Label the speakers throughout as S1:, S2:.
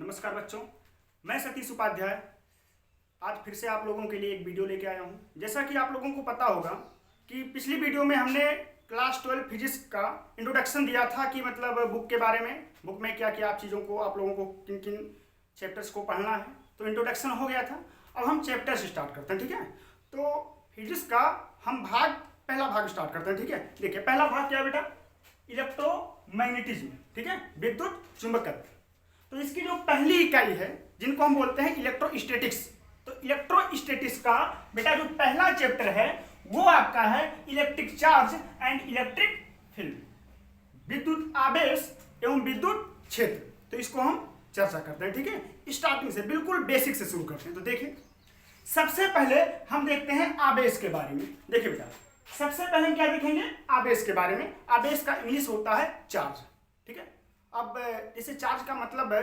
S1: नमस्कार बच्चों, मैं सतीश उपाध्याय आज फिर से आप लोगों के लिए एक वीडियो लेके आया हूं। जैसा कि आप लोगों को पता होगा कि पिछली वीडियो में हमने क्लास 12 फिजिक्स का इंट्रोडक्शन दिया था कि मतलब बुक के बारे में, बुक में क्या क्या चीज़ों को आप लोगों को किन किन चैप्टर्स को पढ़ना है, तो इंट्रोडक्शन हो गया था। अब हम चैप्टर से स्टार्ट करते हैं, ठीक है। तो फिजिक्स का हम पहला भाग स्टार्ट करते हैं, ठीक है। देखिए पहला भाग क्या है बेटा, इलेक्ट्रोमैग्नेटिज्म, ठीक है, विद्युत चुंबकत्व। तो इसकी जो पहली इकाई है जिनको हम बोलते हैं इलेक्ट्रोस्टैटिक्स, तो इलेक्ट्रोस्टैटिक्स का बेटा जो पहला चैप्टर है वो आपका है electric charge and electric field, विद्युत आवेश एवं विद्युत क्षेत्र। तो इसको हम चर्चा करते हैं, ठीक है। स्टार्टिंग से बिल्कुल बेसिक से शुरू करते हैं। तो देखिए सबसे पहले हम देखते हैं आवेश के बारे में। देखिए बेटा सबसे पहले हम क्या देखेंगे, आवेश के बारे में। आवेश का इंग्लिश होता है चार्ज, ठीक है। अब जैसे चार्ज का मतलब है,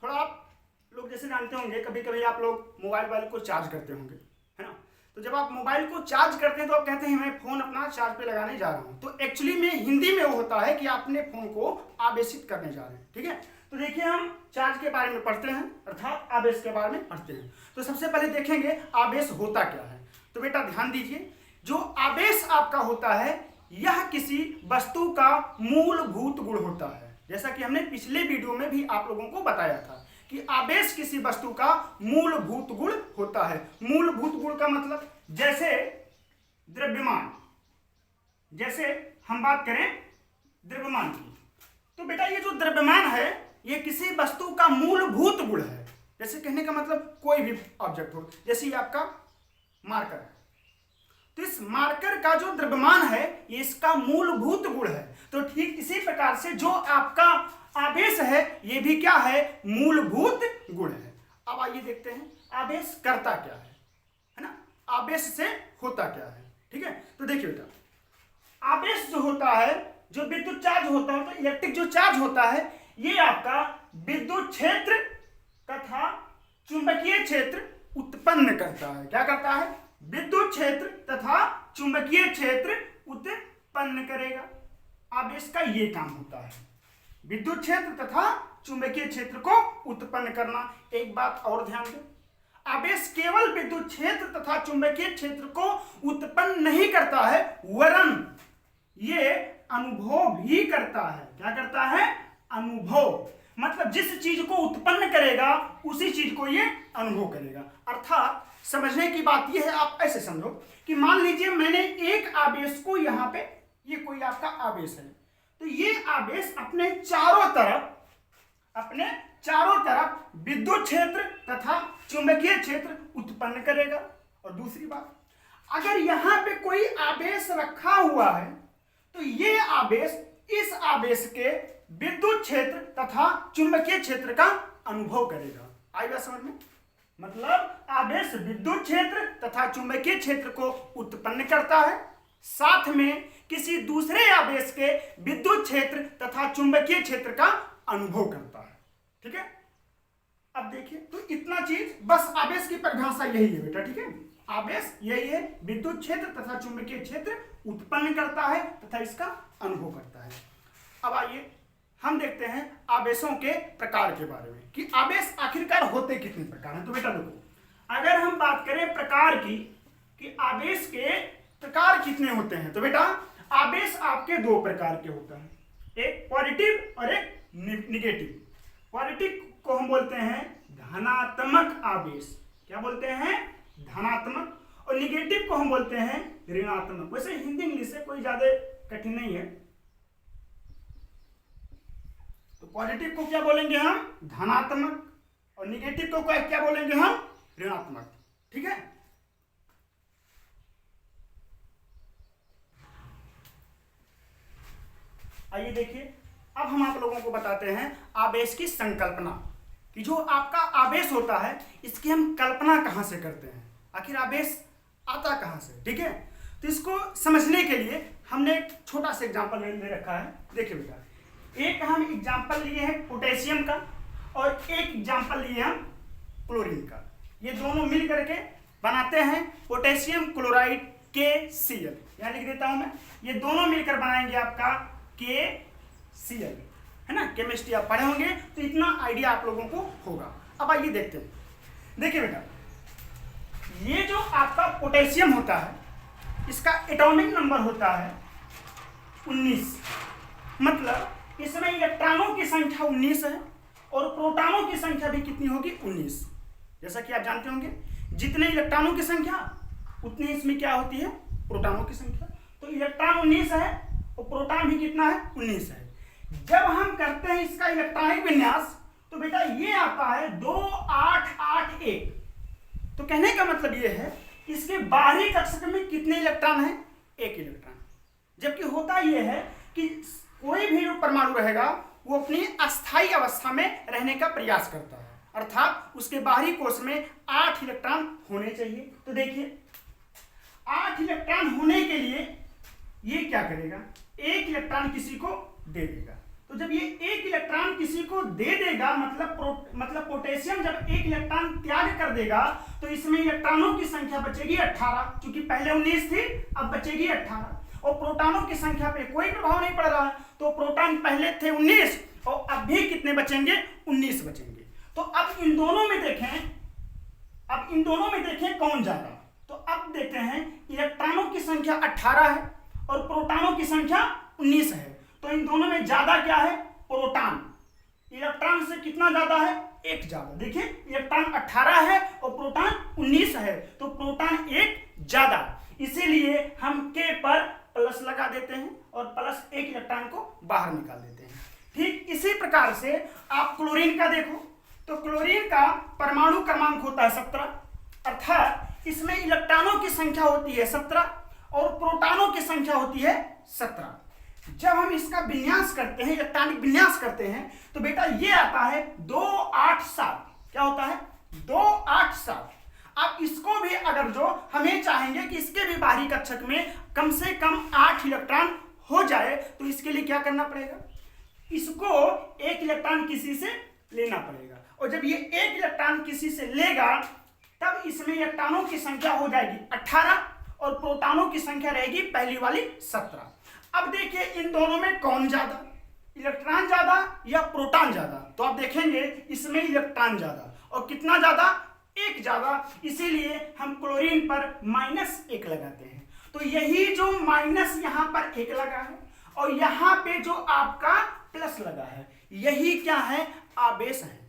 S1: थोड़ा आप लोग जैसे जानते होंगे, कभी कभी आप लोग मोबाइल को चार्ज करते होंगे, है ना। तो जब आप मोबाइल को चार्ज करते हैं तो आप कहते हैं मैं फोन अपना चार्ज पे लगाने जा रहा हूं। तो एक्चुअली में हिंदी में वो होता है कि आप अपने फोन को आवेशित करने जा रहे हैं, ठीक है। तो देखिए हम चार्ज के बारे में पढ़ते हैं, अर्थात आवेश के बारे में पढ़ते हैं। तो सबसे पहले देखेंगे आवेश होता क्या है। तो बेटा ध्यान दीजिए, जो आवेश आपका होता है यह किसी वस्तु का मूलभूत गुण होता है। जैसा कि हमने पिछले वीडियो में भी आप लोगों को बताया था कि आवेश किसी वस्तु का मूलभूत गुण होता है। मूलभूत गुण का मतलब जैसे द्रव्यमान, जैसे हम बात करें द्रव्यमान की, तो बेटा ये जो द्रव्यमान है ये किसी वस्तु का मूलभूत गुण है। जैसे कहने का मतलब कोई भी ऑब्जेक्ट हो, जैसे आपका मार्कर है, तो इस मार्कर का जो द्रव्यमान है ये इसका मूलभूत गुण है। तो ठीक इसी प्रकार से जो आपका आवेश है ये भी क्या है, मूलभूत गुण है। अब आइए देखते हैं आवेश करता क्या है ना, आवेश से होता क्या है, ठीक है। तो देखिए बेटा आवेश जो होता है, जो विद्युत चार्ज होता है, तो इलेक्ट्रिक जो चार्ज होता है ये आपका विद्युत क्षेत्र तथा चुंबकीय क्षेत्र उत्पन्न करता है। क्या करता है, विद्युत क्षेत्र तथा चुंबकीय क्षेत्र उत्पन्न करेगा। आवेश का ये काम होता है, विद्युत क्षेत्र तथा चुंबकीय क्षेत्र को उत्पन्न करना। एक बात और ध्यान दें, आवेश केवल विद्युत क्षेत्र तथा चुंबकीय क्षेत्र को उत्पन्न नहीं करता है, वरन ये अनुभव भी करता है। क्या करता है, अनुभव। मतलब जिस चीज को उत्पन्न करेगा उसी चीज को ये अनुभव करेगा। अर्थात समझने की बात यह है, आप ऐसे समझो कि मान लीजिए मैंने एक आवेश को यहाँ पे, ये कोई आपका आवेश है, तो ये आवेश अपने चारों तरफ विद्युत क्षेत्र तथा चुंबकीय क्षेत्र उत्पन्न करेगा। और दूसरी बात, अगर यहाँ पे कोई आवेश रखा हुआ है तो ये आवेश इस आवेश के विद्युत क्षेत्र तथा चुंबकीय क्षेत्र का अनुभव करेगा। आएगा समझ में, मतलब आवेश विद्युत क्षेत्र तथा चुंबकीय क्षेत्र को उत्पन्न करता है, साथ में किसी दूसरे आवेश के विद्युत क्षेत्र तथा चुंबकीय क्षेत्र का अनुभव करता है, ठीक है। अब देखिए तो इतना चीज, बस आवेश की परिभाषा यही है बेटा, ठीक है। आवेश यही है, विद्युत क्षेत्र तथा चुंबकीय क्षेत्र उत्पन्न करता है तथा इसका अनुभव करता है। अब आइए हम देखते हैं आवेशों के प्रकार के बारे में कि आवेश आखिरकार होते कितने प्रकार हैं। तो बेटा देखो, अगर हम बात करें प्रकार की कि आवेश के प्रकार कितने होते हैं, तो बेटा आवेश आपके दो प्रकार के होते हैं, एक पॉजिटिव और एक निगेटिव। पॉजिटिव को हम बोलते हैं धनात्मक आवेश। क्या बोलते हैं, धनात्मक। और निगेटिव को हम बोलते हैं ऋणात्मक। वैसे हिंदी इंग्लिश से कोई ज्यादा कठिन नहीं है। तो पॉजिटिव को क्या बोलेंगे हम, धनात्मक, और निगेटिव को क्या बोलेंगे हम, ऋणात्मक, ठीक है। आइए देखिए अब हम आप लोगों को बताते हैं आवेश की संकल्पना, कि जो आपका आवेश होता है इसकी हम कल्पना कहां से करते हैं, आखिर आवेश आता कहां से, ठीक है। तो इसको समझने के लिए हमने एक छोटा सा एग्जांपल ले रखा है। देखिए बेटा, एक हम एग्जांपल लिए हैं पोटेशियम का और एक एग्जांपल लिए हम क्लोरीन का। ये दोनों मिल करके बनाते हैं पोटेशियम क्लोराइड KCl। यहाँ लिख देता हूं मैं, ये दोनों मिलकर बनाएंगे आपका KCl। है ना, केमिस्ट्री आप पढ़े होंगे तो इतना आइडिया आप लोगों को होगा। अब आइए देखते हैं। देखिए बेटा, ये जो आपका पोटेशियम होता है इसका एटॉमिक नंबर होता है 19, मतलब इसमें इलेक्ट्रॉनों की संख्या 19 है और प्रोटॉनों की संख्या भी कितनी होगी 19। जैसा कि आप जानते होंगे जितने इलेक्ट्रॉनों की संख्या उतनी इसमें क्या होती है, प्रोटॉनों की संख्या। तो इलेक्ट्रॉन 19 है और प्रोटॉन भी कितना है, 19 है। जब हम करते हैं इसका इलेक्ट्रॉनिक विन्यास तो बेटा ये आता है 2 8 8 1। तो कहने का मतलब ये है इसके बाहरी कक्षक में कितने इलेक्ट्रॉन हैं, 1 इलेक्ट्रॉन। जबकि होता यह है कि कोई भी परमाणु रहेगा वो अपनी अस्थायी अवस्था में रहने का प्रयास करता है, अर्थात उसके बाहरी कोश में 8 इलेक्ट्रॉन होने चाहिए। तो देखिए 8 इलेक्ट्रॉन होने के लिए ये क्या करेगा, 1 इलेक्ट्रॉन किसी को दे देगा। तो जब ये 1 इलेक्ट्रॉन किसी को दे देगा मतलब पोटेशियम जब 1 इलेक्ट्रॉन त्याग कर देगा तो इसमें इलेक्ट्रॉनों की संख्या बचेगी 18, क्योंकि पहले 19 थी अब बचेगी 18। और प्रोटॉनों की संख्या पे कोई प्रभाव नहीं पड़ रहा है, तो प्रोटॉन पहले थे 19 और अब भी कितने बचेंगे, 19 बचेंगे। तो अब इन दोनों में देखें कौन ज्यादा। तो अब देखते हैं इलेक्ट्रॉनों की संख्या 18 है और प्रोटॉनों की संख्या 19 है। तो इन दोनों में ज्यादा क्या है, प्रोटॉन। इलेक्ट्रॉन से कितना ज्यादा है, 1 ज्यादा। देखिए इलेक्ट्रॉन 18 है और प्रोटॉन 19 है, तो प्रोटॉन 1 ज्यादा। इसीलिए हम K पर प्लस लगा देते हैं और प्लस 1 इलेक्ट्रॉन को बाहर निकाल देते हैं। ठीक इसी प्रकार से आप क्लोरीन का देखो तो क्लोरीन का परमाणु क्रमांक होता है 17, अर्थात इसमें इलेक्ट्रॉनों की संख्या होती है 17 और प्रोटॉनों की संख्या होती है 17। जब हम इसका विन्यास करते हैं, इलेक्ट्रॉनिक विन्यास करते हैं, तो बेटा ये आता है 2 8 7। क्या होता है, 2 8 7। अब इसको भी अगर जो हमें चाहेंगे कि इसके भी बाहरी कक्षक में कम से कम 8 इलेक्ट्रॉन हो जाए, तो इसके लिए क्या करना पड़ेगा, इसको 1 इलेक्ट्रॉन किसी से लेना पड़ेगा। और जब ये 1 इलेक्ट्रॉन किसी से लेगा तब इसमें इलेक्ट्रॉनों की संख्या हो जाएगी 18 और प्रोटॉनों की संख्या रहेगी पहली वाली 17। अब देखिए इन दोनों में कौन ज्यादा, इलेक्ट्रॉन ज्यादा या प्रोटॉन ज्यादा। तो आप देखेंगे इसमें इलेक्ट्रॉन ज्यादा और कितना ज्यादा, 1 ज्यादा। इसीलिए हम क्लोरीन पर -1 लगाते हैं। तो यही जो माइनस यहां पर 1 लगा है और यहां पे जो आपका प्लस लगा है, यही क्या है, आवेश है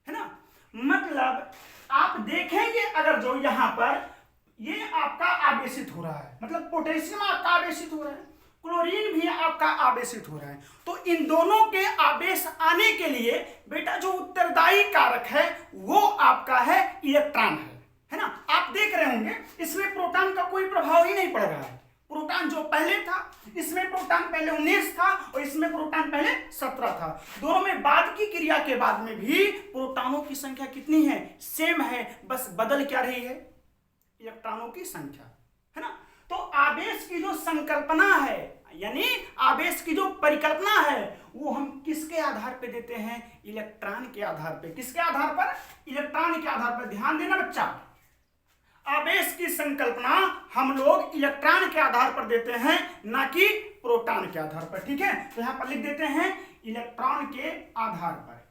S1: ना। मतलब आप देखेंगे अगर जो यहां पर ये आपका आवेशित हो रहा है, मतलब पोटेशियम आपका आवेशित हो रहा है, क्लोरीन भी आपका आवेशित हो रहा है। तो इन दोनों के आवेश आने के लिए बेटा जो उत्तरदायी कारक है वो आपका है इलेक्ट्रॉन है ना। आप देख रहे होंगे इसमें प्रोटॉन का कोई प्रभाव ही नहीं पड़ रहा है। प्रोटॉन जो पहले था, इसमें प्रोटॉन पहले 19 था और इसमें प्रोटॉन पहले 17 था। दोनों में बाद की क्रिया के बाद में भी प्रोटॉनों की संख्या कितनी है, सेम है, बस बदल क्या रही है, इलेक्ट्रॉनों की संख्या, है ना। तो आवेश की जो संकल्पना है यानी आवेश की जो परिकल्पना है वो हम किसके आधार पे देते हैं, इलेक्ट्रॉन के आधार पे। किसके आधार पर, इलेक्ट्रॉन के आधार पर। ध्यान देना बच्चा, आवेश की संकल्पना हम लोग इलेक्ट्रॉन के आधार पर देते हैं, ना कि प्रोटॉन के आधार पर। ठीक है, तो यहां पर लिख देते हैं इलेक्ट्रॉन के आधार पर,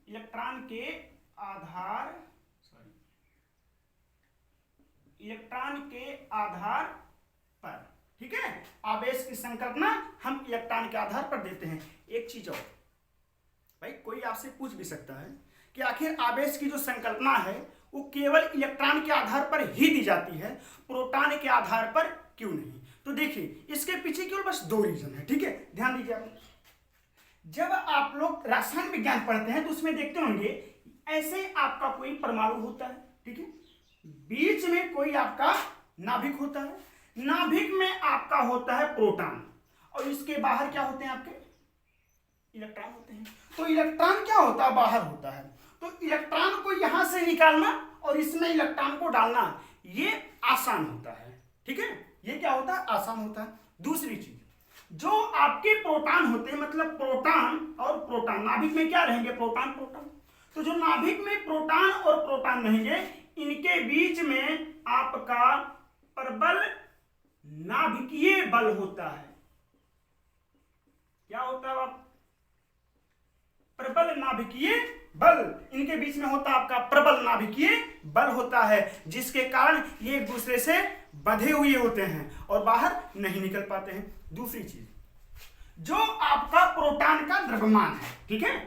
S1: इलेक्ट्रॉन के आधार, इलेक्ट्रॉन के आधार पर। ठीक है, आवेश की संकल्पना हम इलेक्ट्रॉन के आधार पर देते हैं। एक चीज और भाई, कोई आपसे पूछ भी सकता है कि आखिर आवेश की जो संकल्पना है वो केवल इलेक्ट्रॉन के आधार पर ही दी जाती है, प्रोटॉन के आधार पर क्यों नहीं। तो देखिए इसके पीछे केवल बस 2 रीजन है। ठीक है, ध्यान दीजिए आप, जब आप लोग रसायन विज्ञान पढ़ते हैं तो उसमें देखते होंगे ऐसे आपका कोई परमाणु होता है, ठीक है, बीच में कोई आपका नाभिक होता है, नाभिक में आपका होता है प्रोटॉन और इसके बाहर क्या होते हैं, आपके इलेक्ट्रॉन होते हैं। तो इलेक्ट्रॉन क्या होता है, बाहर होता है। तो इलेक्ट्रॉन को यहां से निकालना और इसमें इलेक्ट्रॉन को डालना ये आसान होता है। ठीक है, ये क्या होता है, आसान होता है। दूसरी चीज, जो आपके प्रोटॉन होते हैं, मतलब प्रोटॉन और प्रोटॉन नाभिक में क्या रहेंगे, प्रोटॉन प्रोटॉन। तो जो नाभिक में प्रोटॉन और प्रोटॉन रहेंगे इनके बीच में आपका प्रबल नाभिकीय बल होता है। क्या होता है, नाभिकीय बल, इनके बीच में होता है आपका प्रबल नाभिकीय बल होता है, जिसके कारण ये एक दूसरे से बंधे हुए होते हैं और बाहर नहीं निकल पाते हैं। दूसरी चीज, जो आपका प्रोटॉन का द्रव्यमान है, ठीक है,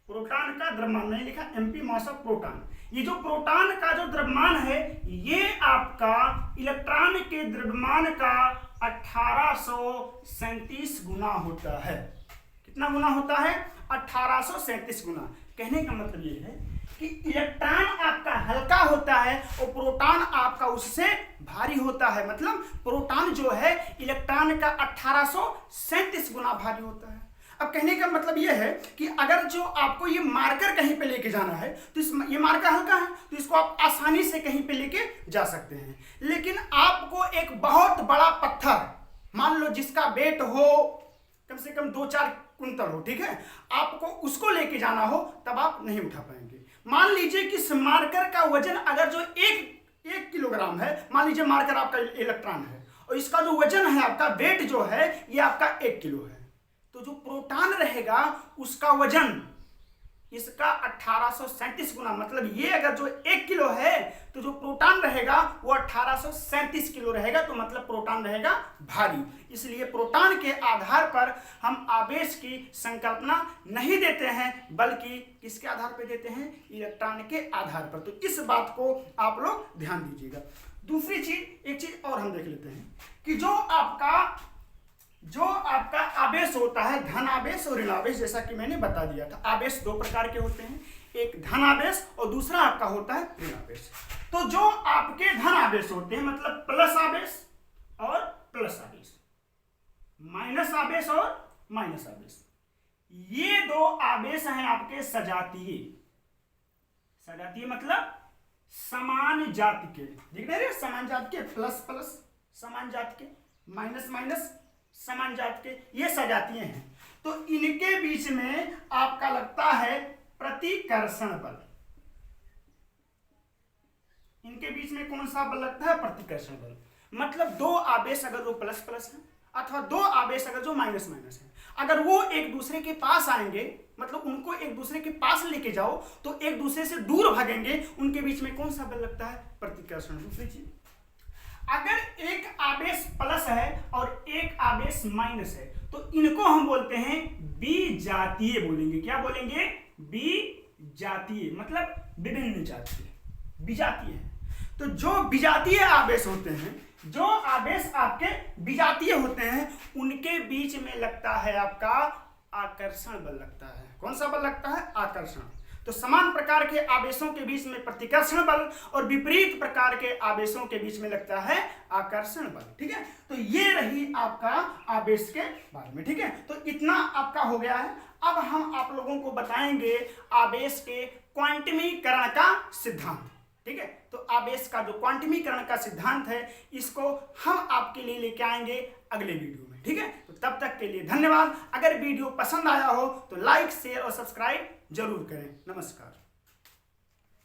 S1: प्रोटॉन का द्रव्यमान नहीं लिखा, एमपी मास ऑफ प्रोटॉन, ये जो प्रोटॉन का जो द्रव्यमान है ये आपका इलेक्ट्रॉन के द्रव्यमान का 1837 गुना होता है। कितना गुना होता है? 1837 गुना। कहने का मतलब ये है कि इलेक्ट्रॉन आपका हल्का होता है और प्रोटॉन आपका उससे भारी होता है। मतलब प्रोटॉन जो है इलेक्ट्रॉन का 1837 गुना भारी होता है। अब कहने का मतलब यह है कि अगर जो आपको ये मार्कर कहीं पे लेके जाना है तो ये मार्कर हल्का है तो इसको आप आसानी से कहीं पे लेके जा सकते हैं। लेकिन आपको एक बहुत बड़ा पत्थर, मान लो जिसका वेट हो कम से कम 2-4 कुंतल हो, ठीक है, आपको उसको लेके जाना हो तब आप नहीं उठा पाएंगे। मान लीजिए कि इस मार्कर का वजन अगर जो एक किलोग्राम है, मान लीजिए मार्कर आपका इलेक्ट्रॉन है और इसका जो वजन है आपका वेट जो है ये आपका 1 किलो है, तो जो प्रोटॉन रहेगा उसका वजन इसका 1837 गुना, मतलब ये अगर जो 1 किलो है तो जो प्रोटॉन रहेगा वो 1837 किलो रहेगा, तो मतलब प्रोटॉन रहेगा भारी। इसलिए प्रोटॉन के आधार पर हम आवेश की संकल्पना नहीं देते हैं, बल्कि किसके आधार पर देते हैं? इलेक्ट्रॉन के आधार पर। तो इस बात को आप लोग ध्यान दीजिएगा। दूसरी चीज, एक चीज और हम देख लेते हैं कि जो आपका आवेश होता है, धन आवेश और ऋण आवेश, जैसा कि मैंने बता दिया था। आवेश 2 प्रकार के होते हैं, एक धन आवेश और दूसरा आपका होता है ऋण आवेश। तो जो आपके धन आवेश होते हैं, मतलब प्लस आवेश और प्लस आवेश, माइनस आवेश और माइनस आवेश, ये 2 आवेश हैं आपके सजातीय। सजातीय मतलब समान जाति के, दिख रहे हैं, समान जाति के, प्लस प्लस समान जाति के, माइनस माइनस समान जाति के, ये सजातीय हैं। तो इनके बीच में आपका लगता है प्रतिकर्षण बल। इनके बीच में कौन सा बल लगता है? प्रतिकर्षण बल। मतलब 2 आवेश अगर वो प्लस प्लस है अथवा 2 आवेश अगर जो माइनस माइनस है, अगर वो एक दूसरे के पास आएंगे, मतलब उनको एक दूसरे के पास लेके जाओ तो एक दूसरे से दूर भागेंगे, उनके बीच में कौन सा बल लगता है? प्रतिकर्षण। दूसरी चीज, अगर एक आवेश प्लस है और एक आवेश माइनस है तो इनको हम बोलते हैं विजातीय बोलेंगे। क्या बोलेंगे? विजातीय, मतलब विभिन्न जातीय, विजातीय है। तो जो विजातीय आवेश होते हैं, जो आवेश आपके विजातीय होते हैं, उनके बीच में लगता है आपका आकर्षण बल लगता है। कौन सा बल लगता है? आकर्षण। तो समान प्रकार के आवेशों के बीच में प्रतिकर्षण बल और विपरीत प्रकार के आवेशों के बीच में लगता है आकर्षण बल। ठीक है, तो ये रही आपका आवेश के बारे में। ठीक है, तो इतना आपका हो गया है। अब हम आप लोगों को बताएंगे आवेश के क्वांटमीकरण का सिद्धांत। ठीक है, तो आवेश का जो क्वांटमीकरण का सिद्धांत है, इसको हम आपके लिए लेके आएंगे अगले वीडियो में। ठीक है, तो तब तक के लिए धन्यवाद। अगर वीडियो पसंद आया हो तो लाइक, शेयर और सब्सक्राइब जरूर करें। नमस्कार।